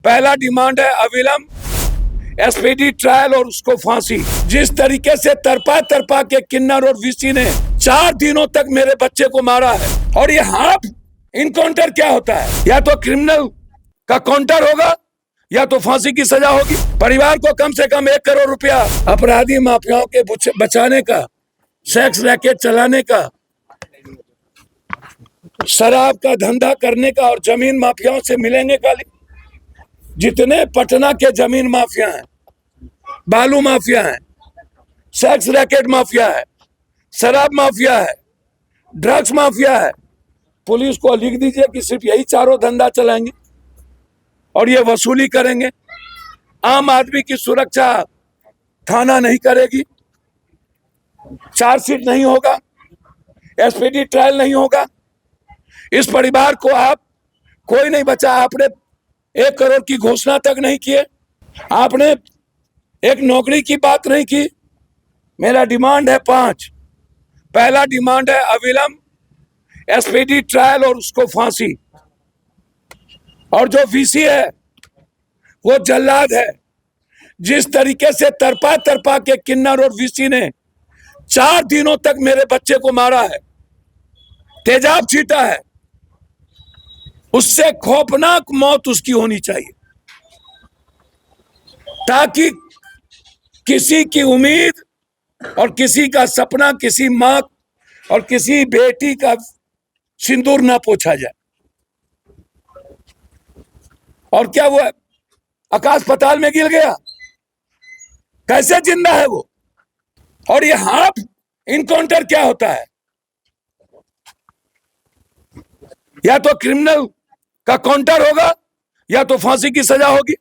पहला डिमांड है अविलंब एसपीडी ट्रायल और उसको फांसी। जिस तरीके से तरपा तरपा के किन्नर और वीसी ने 4 दिनों तक मेरे बच्चे को मारा है, और ये हाफ इनकाउंटर क्या होता है? या तो क्रिमिनल का काउंटर होगा या तो फांसी की सजा होगी। परिवार को कम से कम 1 करोड़ रुपया अपराधी माफियाओं के बचाने का, सेक्स रैकेट चलाने का, शराब का धंधा करने का और जमीन माफियाओं से मिलेंगे खाली। जितने पटना के जमीन माफिया हैं, बालू माफिया है, सेक्स रैकेट माफिया है, शराब माफिया है, ड्रग्स माफिया है, पुलिस को लिख दीजिए कि सिर्फ यही चारों धंधा चलाएंगे और ये वसूली करेंगे। आम आदमी की सुरक्षा थाना नहीं करेगी, चार्जशीट नहीं होगा, एसपीडी ट्रायल नहीं होगा। इस परिवार को आप कोई नहीं बचा। आपने 1 करोड़ की घोषणा तक नहीं किए, आपने एक नौकरी की बात नहीं की। मेरा डिमांड है 5। पहला डिमांड है अविलंब एसपीडी ट्रायल और उसको फांसी। और जो वीसी है वो जल्लाद है। जिस तरीके से तरपा तरपा के किन्नर और वीसी ने 4 दिनों तक मेरे बच्चे को मारा है, तेजाब छीटा है, उससे खौफनाक मौत उसकी होनी चाहिए, ताकि किसी की उम्मीद और किसी का सपना, किसी मां और किसी बेटी का सिंदूर ना पोछा जाए। और क्या वो आकाश पाताल में गिर गया? कैसे जिंदा है वो? और ये हाफ इनकाउंटर क्या होता है? या तो क्रिमिनल का काउंटर होगा या तो फांसी की सजा होगी।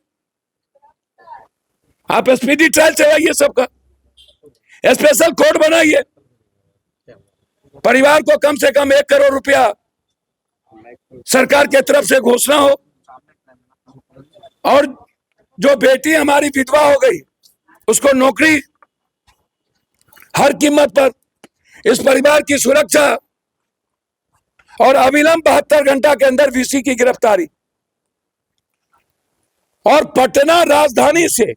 आप एसपीडी ट्रायल चलाइए, सबका स्पेशल कोर्ट बनाइए, परिवार को कम से कम 1 करोड़ रुपया सरकार की तरफ से घोषणा हो, और जो बेटी हमारी विधवा हो गई उसको नौकरी, हर कीमत पर इस परिवार की सुरक्षा, और अविलंब 72 घंटा के अंदर वीसी की गिरफ्तारी। और पटना राजधानी से,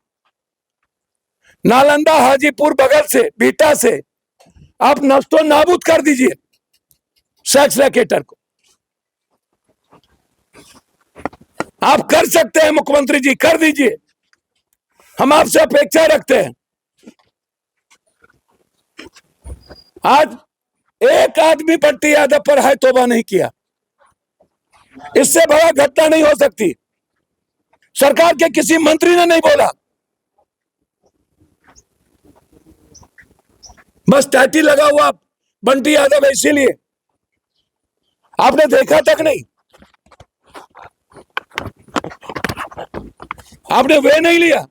नालंदा, हाजीपुर बगल से, बीटा से आप नष्टो नाबूद कर दीजिए सेक्स रैकेटर को। आप कर सकते हैं मुख्यमंत्री जी, कर दीजिए। हम आपसे अपेक्षा रखते हैं। आज एक आदमी बंटी यादव पर है तौबा नहीं किया। इससे बड़ा घटना नहीं हो सकती। सरकार के किसी मंत्री ने नहीं बोला, बस टैटी लगा हुआ बंटी यादव है, इसीलिए आपने देखा तक नहीं, आपने वे नहीं लिया।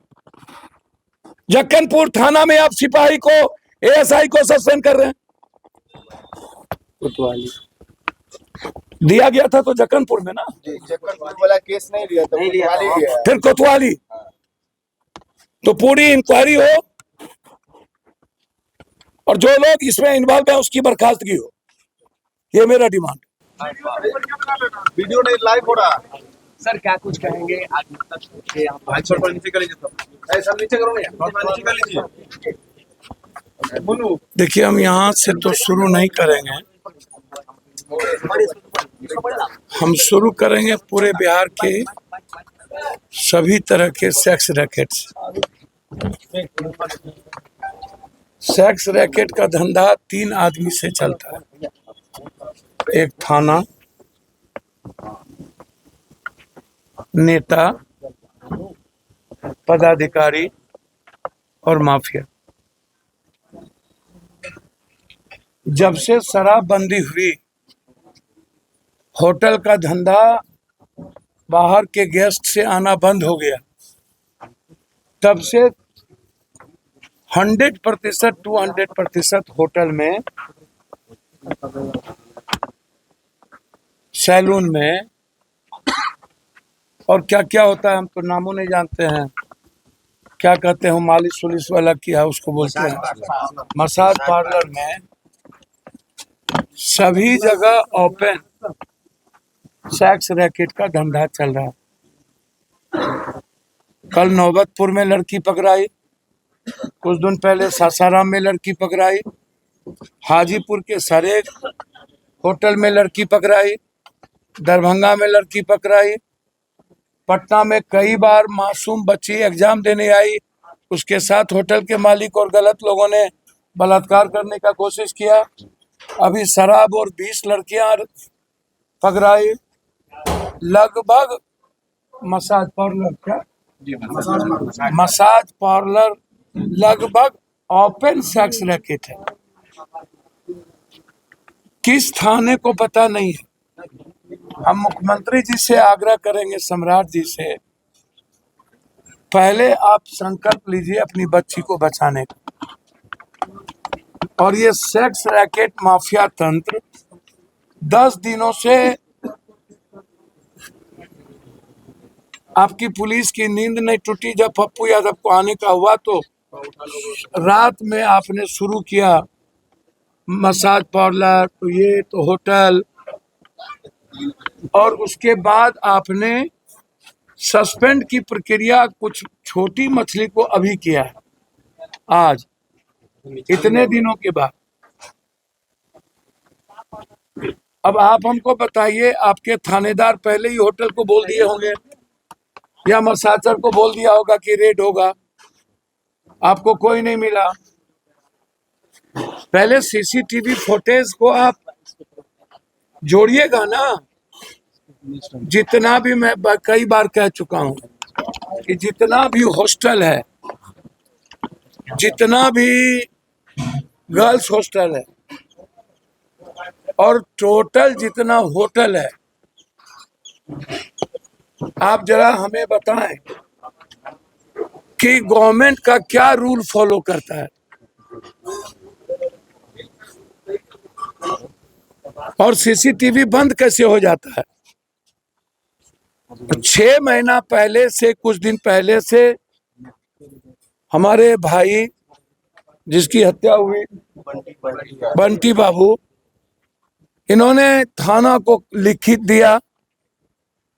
जक्कनपुर थाना में आप सिपाही को, एएसआई को सस्पेंड कर रहे हैं। कोतवाली दिया गया था तो जक्कनपुर में ना, जक्कनपुर वाला केस नहीं लिया तो कोतवाली लिया। फिर कोतवाली। तो पूरी इंक्वायरी हो और जो लोग इसमें इन्वॉल्व है उसकी बर्खास्तगी हो। ये मेरा डिमांड। वीडियो नहीं लाइव हो रहा सर, क्या कुछ कहेंगे आज देखिए, हम यहाँ से तो शुरू नहीं करेंगे, हम शुरू करेंगे पूरे बिहार के सभी तरह के सेक्स रैकेट्स। सेक्स रैकेट का धंधा 3 आदमी से चलता है, एक थाना, नेता, पदाधिकारी और माफिया। जब से शराबबंदी हुई, होटल का धंधा बाहर के गेस्ट से आना बंद हो गया। तब से 100% 200% होटल में, सैलून में, और क्या क्या होता है हम तो नामों नहीं जानते हैं, क्या कहते हैं, मालिश वुलिश वाला किया उसको बोलते हैं, मसाज पार्लर में, सभी जगह ओपन सेक्स रैकेट का धंधा चल रहा है। कल नौबतपुर में लड़की पकड़ाई, कुछ दिन पहले सासाराम में लड़की पकड़ाई, हाजीपुर के सरेग होटल में लड़की पकड़ाई, दरभंगा में लड़की पकड़ाई, पटना में कई बार मासूम बच्ची एग्जाम देने आई, उसके साथ होटल के मालिक और गलत लोगों ने बलात्कार करने का कोशिश किया। अभी शराब और 20 लड़कियां पकड़ाई। लगभग मसाज पार्लर लगभग ओपन सेक्स रैकेट है। किस थाने को पता नहीं है। हम मुख्यमंत्री जी से आग्रह करेंगे, सम्राट जी से, पहले आप संकल्प लीजिए अपनी बच्ची को बचाने का। और ये सेक्स रैकेट माफिया तंत्र 10 दिनों से आपकी पुलिस की नींद नहीं टूटी। जब पप्पू यादव को आने का हुआ तो रात में आपने शुरू किया मसाज पार्लर, तो ये तो होटल, और उसके बाद आपने सस्पेंड की प्रक्रिया कुछ छोटी मछली को अभी किया है, आज इतने दिनों के बाद। अब आप हमको बताइए, आपके थानेदार पहले ही होटल को बोल दिए होंगे या मसाजर को बोल दिया होगा कि रेड होगा, आपको कोई नहीं मिला। पहले सीसीटीवी फुटेज को आप जोड़िएगा ना। जितना भी, मैं कई बार कह चुका हूं कि जितना भी हॉस्टल है, जितना भी गर्ल्स हॉस्टल है और टोटल जितना होटल है, आप जरा हमें बताएं कि गवर्नमेंट का क्या रूल फॉलो करता है और सीसीटीवी बंद कैसे हो जाता है। 6 महीना पहले से, कुछ दिन पहले से हमारे भाई जिसकी हत्या हुई, बंटी बाबू, इन्होंने थाना को लिखित दिया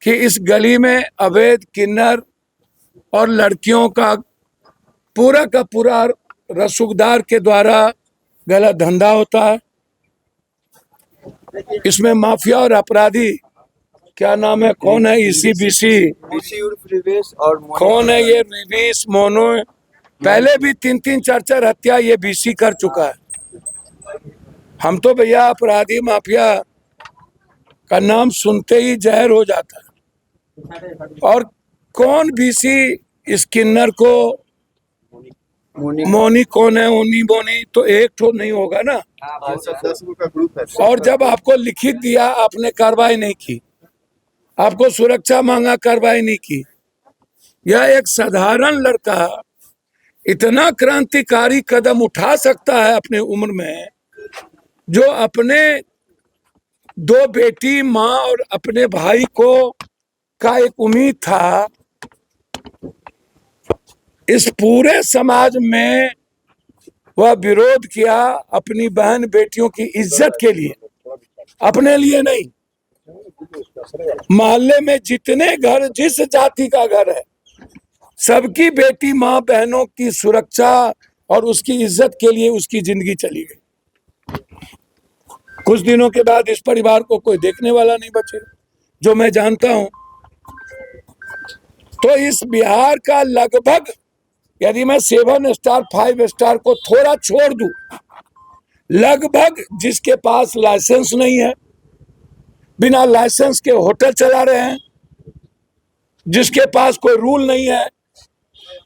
कि इस गली में अवैध किन्नर और लड़कियों का पूरा रसूखदार के द्वारा गलत धंधा होता है। इसमें माफिया और अपराधी, क्या नाम है, कौन है, ईसीबीसी और कौन है ये, रिवीस, मोनो, पहले भी 3-3 4-4 हत्या ये बीसी कर चुका है। हम तो भैया अपराधी माफिया का नाम सुनते ही जहर हो जाता है। और कौन बीसी स्किनर को, मोनी कौन है, ओनी बोनी, तो एक तो नहीं होगा ना। 10 का ग्रुप है। और जब आपको लिखित दिया, आपने कार्रवाई नहीं की, आपको सुरक्षा मांगा, कार्रवाई नहीं की। यह एक साधारण लड़का इतना क्रांतिकारी कदम उठा सकता है अपने उम्र में, जो अपने 2 बेटी, माँ और अपने भाई को का एक उम्मीद था। इस पूरे समाज में वह विरोध किया अपनी बहन बेटियों की इज्जत के लिए, अपने लिए नहीं। मोहल्ले में जितने घर, जिस जाति का घर है, सबकी बेटी, माँ, बहनों की सुरक्षा और उसकी इज्जत के लिए उसकी जिंदगी चली गई। कुछ दिनों के बाद इस परिवार को कोई देखने वाला नहीं बचेगा, जो मैं जानता हूं। तो इस बिहार का लगभग, यदि मैं 7 स्टार 5 स्टार को थोड़ा छोड़ दूं, लगभग जिसके पास लाइसेंस नहीं है, बिना लाइसेंस के होटल चला रहे हैं, जिसके पास कोई रूल नहीं है,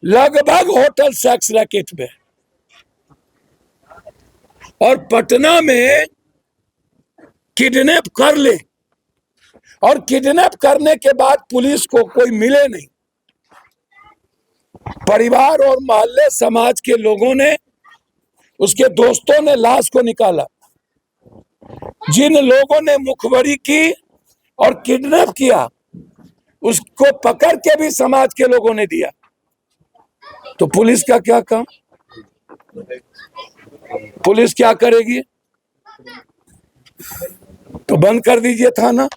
लगभग होटल सेक्स रैकेट में। और पटना में किडनैप कर ले, और किडनैप करने के बाद पुलिस को कोई मिले नहीं, परिवार और मोहल्ले समाज के लोगों ने, उसके दोस्तों ने लाश को निकाला। जिन लोगों ने मुखबरी की और किडनैप किया, उसको पकड़ के भी समाज के लोगों ने दिया। तो पुलिस का क्या काम? पुलिस क्या करेगी? तो बंद कर दीजिए थाना।